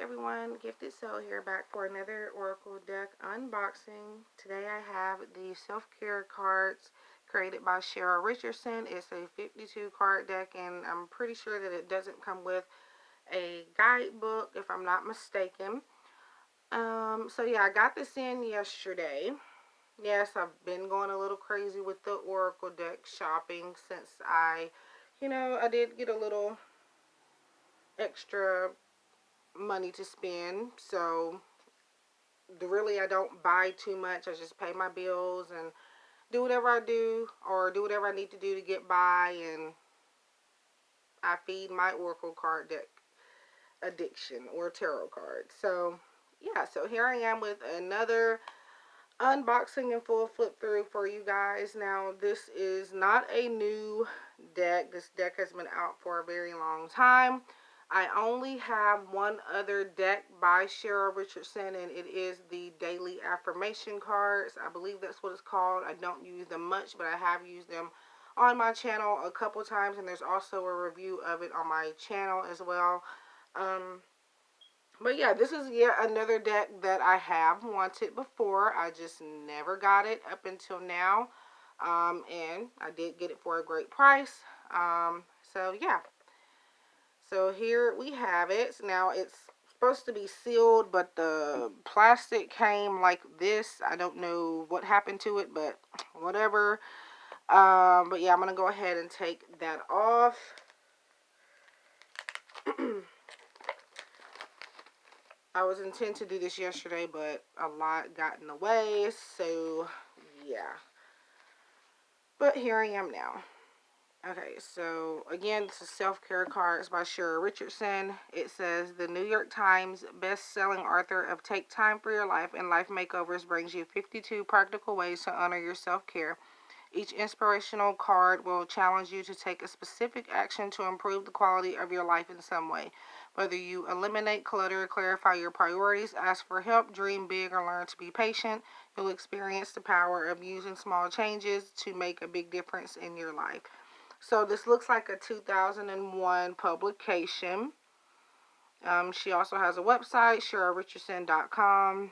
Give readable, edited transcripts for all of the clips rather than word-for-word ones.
everyone, Gifted Soul here, back for another Oracle deck unboxing. Today I have the self-care cards created by Cheryl Richardson. It's a 52 card deck, and I'm pretty sure that it doesn't come with a guidebook if I'm not mistaken. So yeah, I got this in yesterday. Yes, I've been going a little crazy with the Oracle deck shopping since I did get a little extra money to spend, so really I don't buy too much. I just pay my bills and do whatever I do, or do whatever I need to do to get by, and I feed my Oracle card deck addiction, or tarot cards. So yeah, so here I am with another unboxing and full flip through for you guys. Now, this is not a new deck. This deck has been out for a very long time. I only have one other deck by Cheryl Richardson, and it is the Daily Affirmation cards. I believe that's what it's called. I don't use them much, but I have used them on my channel a couple times, and there's also a review of it on my channel as well. But yeah, this is yet another deck that I have wanted before. I just never got it up until now. And I did get it for a great price. So yeah. So here we have it. Now it's supposed to be sealed, but the plastic came like this. I don't know what happened to it, but whatever. But yeah, I'm going to go ahead and take that off. I was intent to do this yesterday, but a lot got in the way, so yeah. But here I am now. Okay, so again, this is Self-Care Cards by Cheryl Richardson. It says, the New York Times best-selling author of Take Time for Your Life and Life Makeovers brings you 52 practical ways to honor your self-care. Each inspirational card will challenge you to take a specific action to improve the quality of your life in some way. Whether you eliminate clutter, clarify your priorities, ask for help, dream big, or learn to be patient, you'll experience the power of using small changes to make a big difference in your life. So this looks like a 2001 publication. She also has a website, CherylRichardson.com.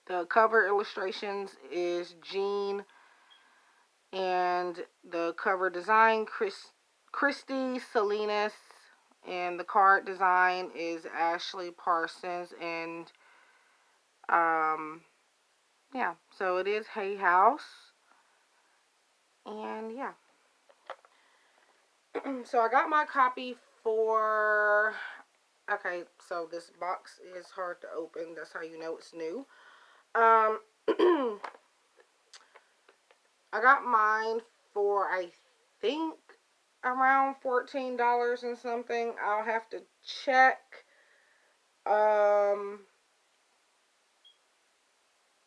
The cover illustrations is Jean, and the cover design, Christy Salinas, and the card design is Ashley Parsons, and yeah, so it is Hay House, and yeah. So I got my copy for, okay, so this box is hard to open, that's how you know it's new. I got mine for, I think, around $14 and something. I'll have to check.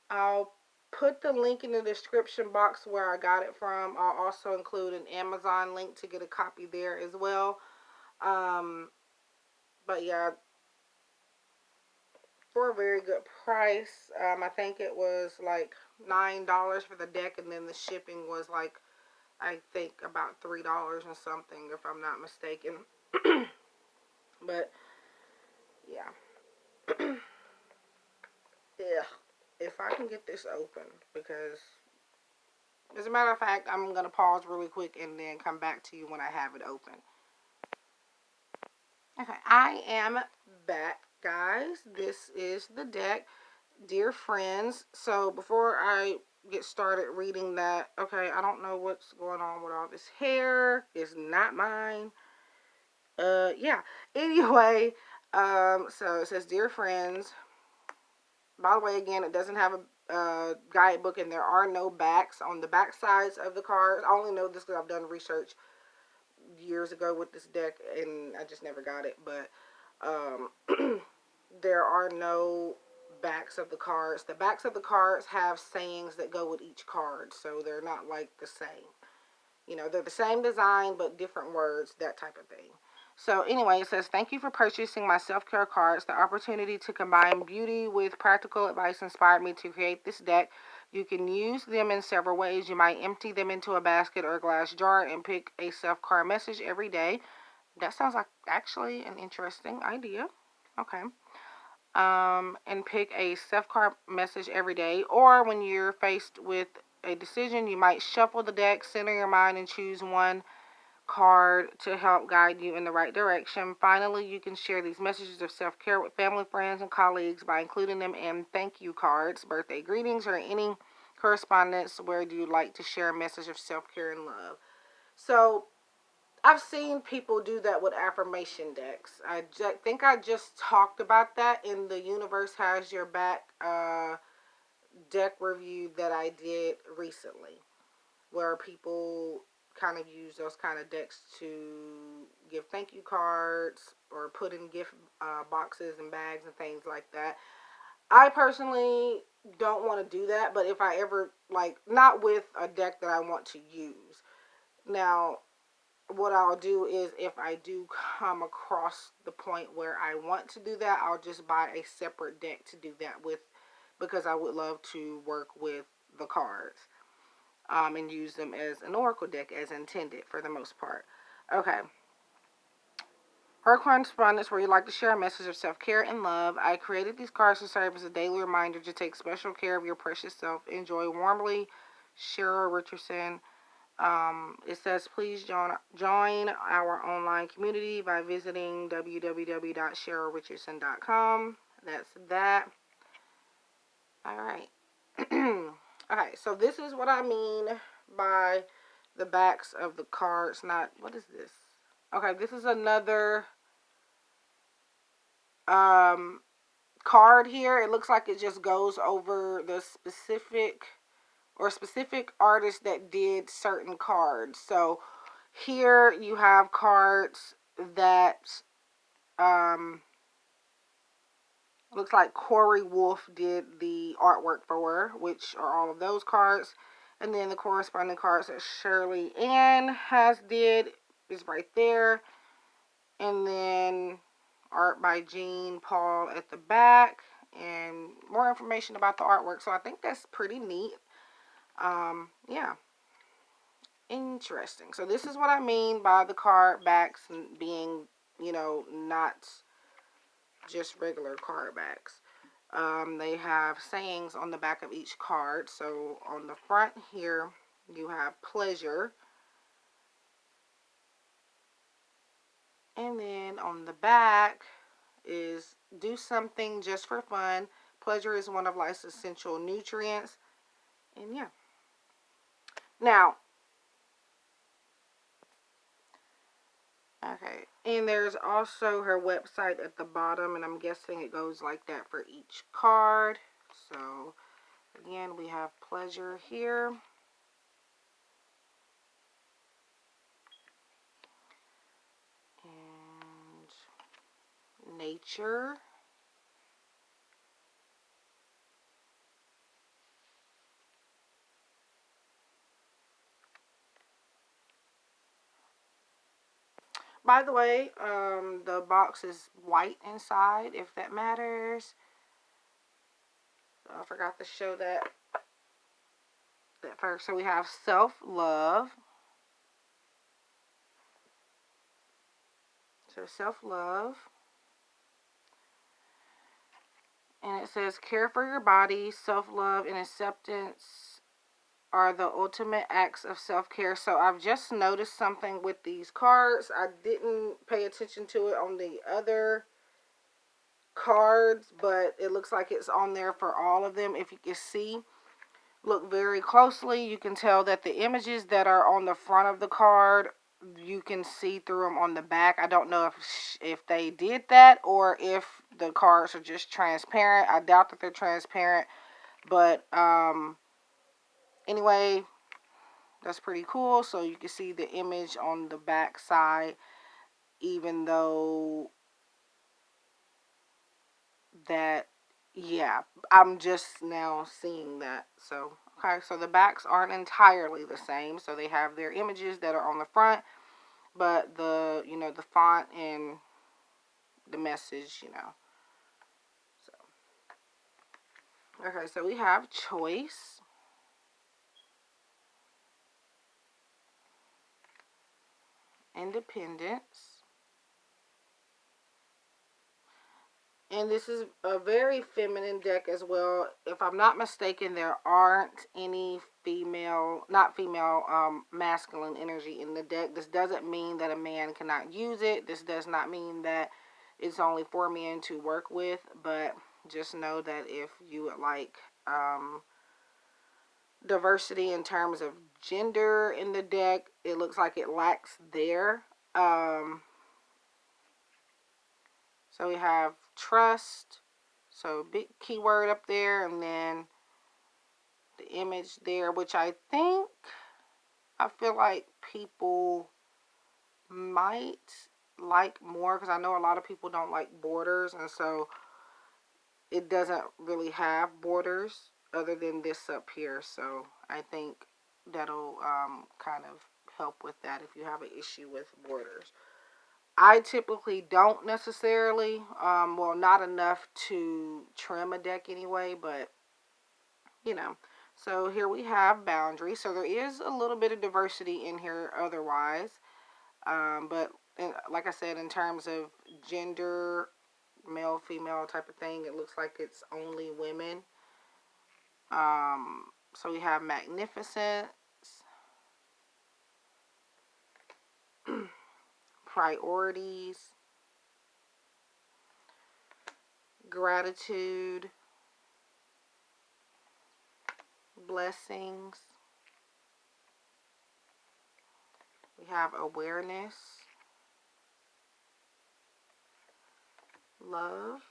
I'll put the link in the description box where I got it from. I'll also include an Amazon link to get a copy there as well. But yeah, for a very good price. I think it was like $9 for the deck, and then the shipping was like, I think about $3 and something, if I'm not mistaken. But yeah. Yeah. If I can get this open, because as a matter of fact, I'm going to pause really quick and then come back to you when I have it open. Okay, I am back, guys. This is the deck, dear friends. So before I get started reading that, okay, I don't know what's going on with all this hair. It's not mine. Yeah. Anyway, so it says, dear friends. By the way, again, it doesn't have a guidebook, and there are no backs on the back sides of the cards. I only know this because I've done research years ago with this deck, and I just never got it. But there are no backs of the cards. The backs of the cards have sayings that go with each card, so they're not like the same. You know, they're the same design, but different words, that type of thing. So anyway, it says, thank you for purchasing my self-care cards. The opportunity to combine beauty with practical advice inspired me to create this deck. You can use them in several ways. You might empty them into a basket or a glass jar and pick a self-care message every day. That sounds like actually an interesting idea. Okay. And pick a self-card message every day. Or when you're faced with a decision, you might shuffle the deck, center your mind, and choose one card to help guide you in the right direction. Finally, you can share these messages of self-care with family, friends, and colleagues by including them in thank you cards, birthday greetings, or any correspondence where you'd like to share a message of self-care and love. So I've seen people do that with affirmation decks. Think I just talked about that in the Universe Has Your Back deck review that I did recently, where people kind of use those kind of decks to give thank you cards or put in gift boxes and bags and things like that. I personally don't want to do that, but if I ever, like, not with a deck that I want to use. Now, what I'll do is if I do come across the point where I want to do that, I'll just buy a separate deck to do that with, because I would love to work with the cards and use them as an oracle deck as intended for the most part. Okay. Her correspondence where you like to share a message of self-care and love. I created these cards to serve as a daily reminder to take special care of your precious self. Enjoy warmly, Cheryl Richardson. It says, please join our online community by visiting www.cherylrichardson.com. That's that. All right. Okay, so this is what I mean by the backs of the cards. Not, what is this? Okay, this is another card here. It looks like it just goes over the specific artists that did certain cards. So here you have cards that looks like Corey Wolf did the artwork for, which are all of those cards. And then the corresponding cards that Shirley Ann has did is right there. And then art by Jean Paul at the back. And more information about the artwork. So I think that's pretty neat. Yeah. Interesting. So this is what I mean by the card backs being, not just regular card backs. They have sayings on the back of each card. So on the front here, you have pleasure. And then on the back is do something just for fun. Pleasure is one of life's essential nutrients. And yeah. Now, okay, and there's also her website at the bottom, and I'm guessing it goes like that for each card. So, again, we have pleasure here. And nature. By the way, the box is white inside, if that matters. I forgot to show that first. So we have self-love. So self-love. And it says care for your body, self-love, and acceptance are the ultimate acts of self-care. So I've just noticed something with these cards. I didn't pay attention to it on the other cards, but it looks like it's on there for all of them. If you can see, look very closely, you can tell that the images that are on the front of the card, you can see through them on the back. I don't know if they did that or if the cards are just transparent. I doubt that they're transparent, but anyway, that's pretty cool. So you can see the image on the back side, even though that, yeah, I'm just now seeing that. So, okay, so the backs aren't entirely the same. So they have their images that are on the front, but the, the font and the message, So, okay, so we have choice. Independence. And this is a very feminine deck as well. If I'm not mistaken, there aren't any masculine energy in the deck. This doesn't mean that a man cannot use it. This does not mean that it's only for men to work with, but just know that if you would like diversity in terms of gender in the deck, it looks like it lacks there. So we have trust. So big keyword up there, and then the image there, which I feel like people might like more, because I know a lot of people don't like borders, and so it doesn't really have borders other than this up here. So I think that'll kind of help with that if you have an issue with borders. I typically don't necessarily, well, not enough to trim a deck anyway, but you know. So here we have boundaries. So there is a little bit of diversity in here otherwise. But like I said, in terms of gender, male, female type of thing, it looks like it's only women. So we have magnificence, priorities, gratitude, blessings. We have awareness, love.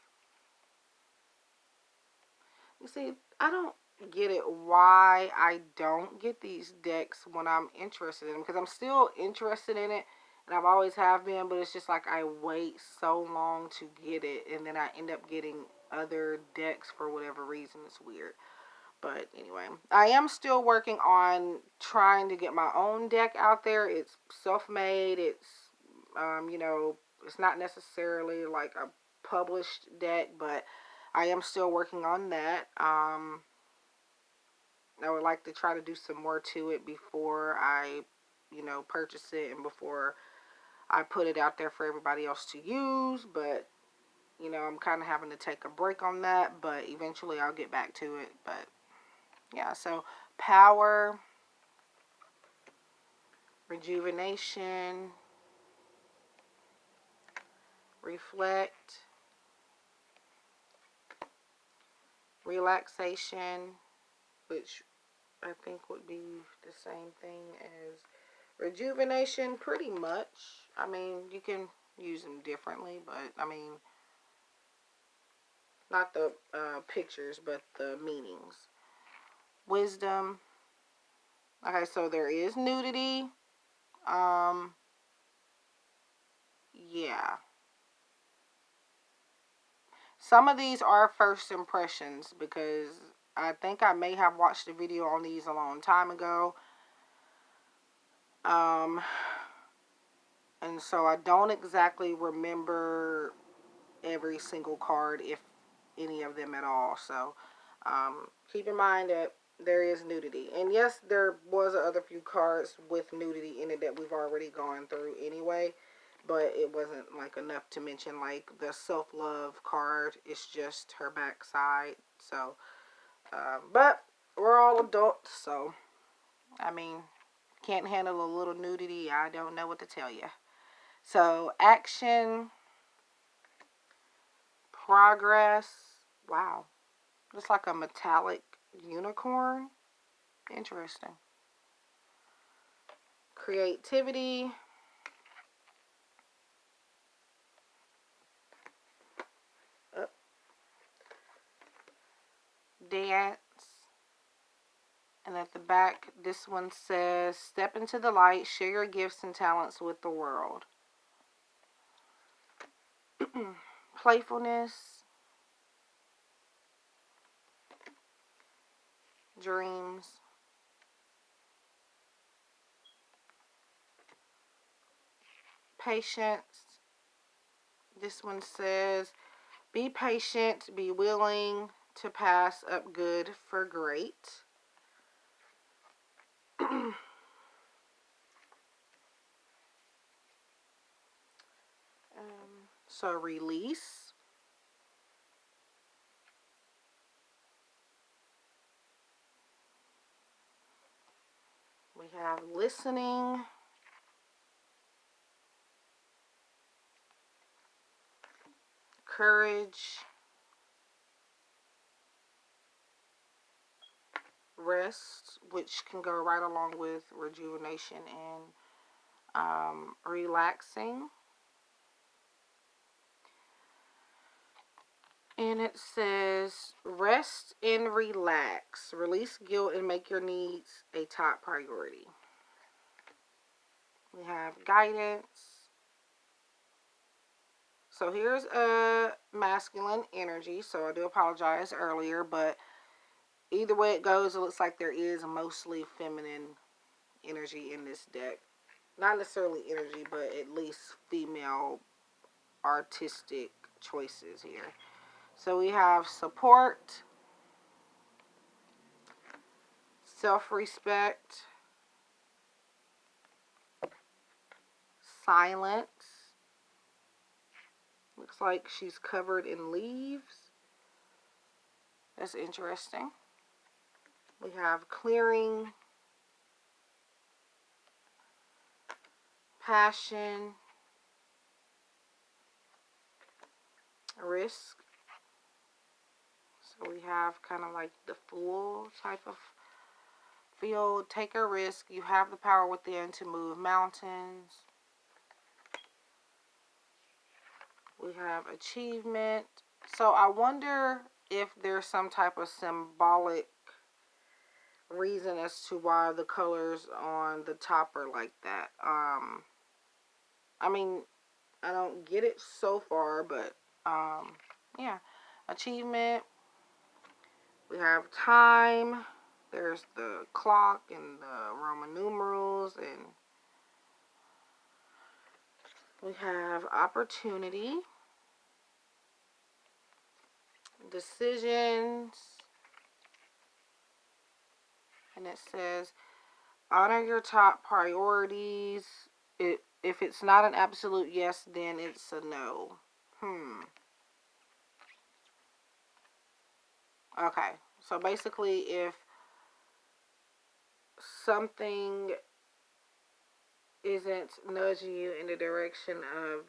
You see, I don't get it why I don't get these decks when I'm interested in them, because I'm still interested in it and I've always have been, but it's just like I wait so long to get it and then I end up getting other decks for whatever reason. It's weird. But anyway, I am still working on trying to get my own deck out there. It's self-made. It's, it's not necessarily like a published deck, but I am still working on that. I would like to try to do some more to it before I, purchase it and before I put it out there for everybody else to use. But, I'm kind of having to take a break on that, but eventually I'll get back to it. But yeah, so power, rejuvenation, reflect, relaxation, which I think would be the same thing as rejuvenation, pretty much. I mean, you can use them differently, but I mean, not the pictures, but the meanings. Wisdom. Okay, so there is nudity. Yeah. Some of these are first impressions because I think I may have watched a video on these a long time ago. And so I don't exactly remember every single card, if any of them at all. So keep in mind that there is nudity. And yes, there was other few cards with nudity in it that we've already gone through anyway. But it wasn't like enough to mention like the self-love card. It's just her backside. So, but we're all adults. So, I mean, can't handle a little nudity. I don't know what to tell you. So, action, progress. Wow. Looks like a metallic unicorn. Interesting. Creativity. Dance. And at the back, this one says, step into the light, share your gifts and talents with the world. Playfulness. Dreams. Patience. This one says, be patient, be willing to pass up good for great. So release. have listening, courage, rest, which can go right along with rejuvenation and relaxing. And it says, rest and relax. Release guilt and make your needs a top priority. We have guidance. So here's a masculine energy. So I do apologize earlier, but either way it goes, it looks like there is mostly feminine energy in this deck. Not necessarily energy, but at least female artistic choices here. So we have support, self-respect, silence. Looks like she's covered in leaves. That's interesting. We have clearing, passion, risk. So we have kind of like the Fool type of feel. Take a risk. You have the power within to move mountains. We have achievement. So I wonder if there's some type of symbolic reason as to why the colors on the top are like that. I mean, I don't get it so far, but yeah. Achievement. We have time. There's the clock and the Roman numerals, and we have opportunity, decisions, and it says honor your top priorities. If it's not an absolute yes, then it's a no. Okay. So basically, if something isn't nudging you in the direction of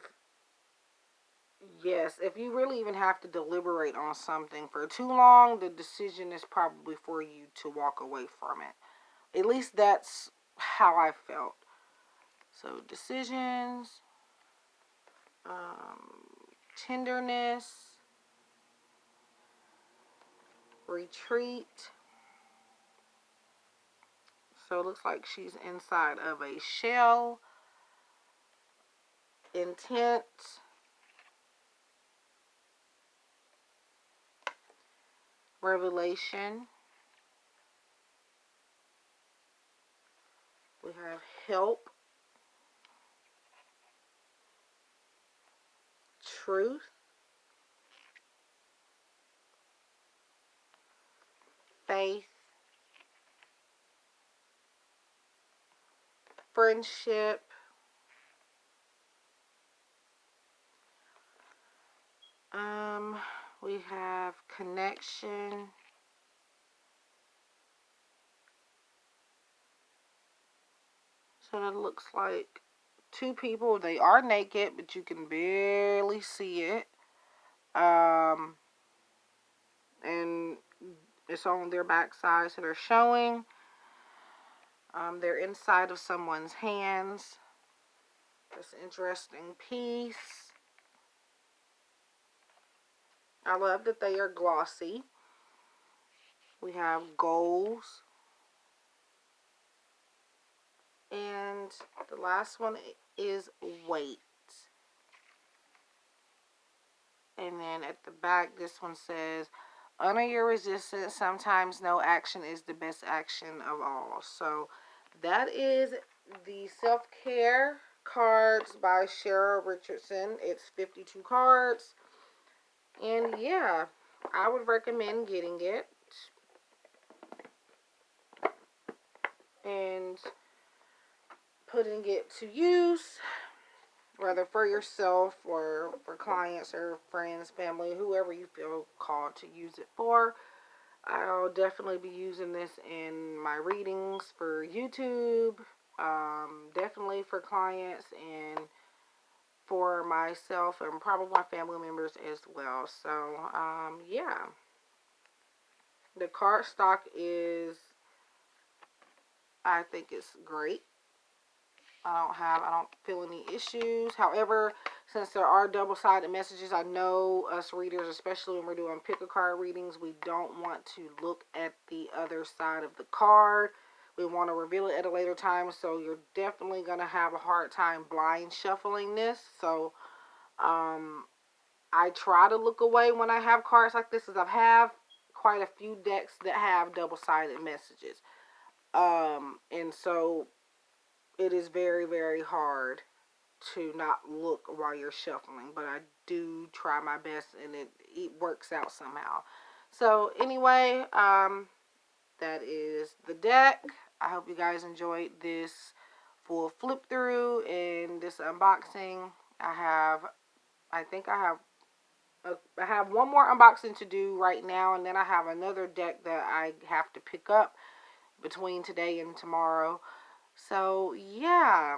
yes, if you really even have to deliberate on something for too long, the decision is probably for you to walk away from it. At least that's how I felt. So decisions, tenderness, retreat. So it looks like she's inside of a shell. Intent. Revelation. We have help. Truth. Faith. Friendship. We have connection. So that looks like two people. They are naked, but you can barely see it. And it's on their backside, so they're showing. They're inside of someone's hands. That's an interesting piece. I love that they are glossy. We have goals. And the last one is weight. And then at the back, this one says, honor your resistance. Sometimes no action is the best action of all. So that is the self-care cards by Cheryl Richardson. It's 52 cards. And yeah, I would recommend getting it and putting it to use, whether for yourself or for clients or friends, family, whoever you feel called to use it for. I'll definitely be using this in my readings for YouTube, definitely for clients and for myself and probably my family members as well. So, yeah. The card stock is, I think it's great. I don't feel any issues. However, since there are double-sided messages, I know us readers, especially when we're doing pick-a-card readings, we don't want to look at the other side of the card. We want to reveal it at a later time, so you're definitely going to have a hard time blind shuffling this. So, I try to look away when I have cards like this, as I have quite a few decks that have double-sided messages. And so it is very, very hard to not look while you're shuffling, but I do try my best, and it works out somehow. So anyway, that is the deck. I hope you guys enjoyed this full flip through and this unboxing. I think I have one more unboxing to do right now, and then I have another deck that I have to pick up between today and tomorrow. So yeah,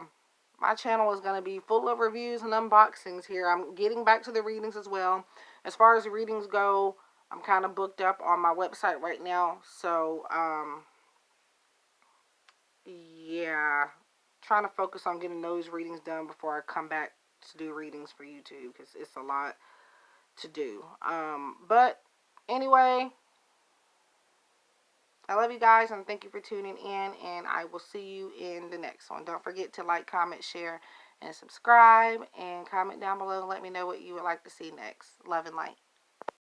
my channel is going to be full of reviews and unboxings here. I'm getting back to the readings as well. As far as the readings go, I'm kind of booked up on my website right now. So, yeah, trying to focus on getting those readings done before I come back to do readings for YouTube, because it's a lot to do. But anyway, I love you guys, and thank you for tuning in, and I will see you in the next one. Don't forget to like, comment, share, and subscribe, and comment down below and let me know what you would like to see next. Love and light.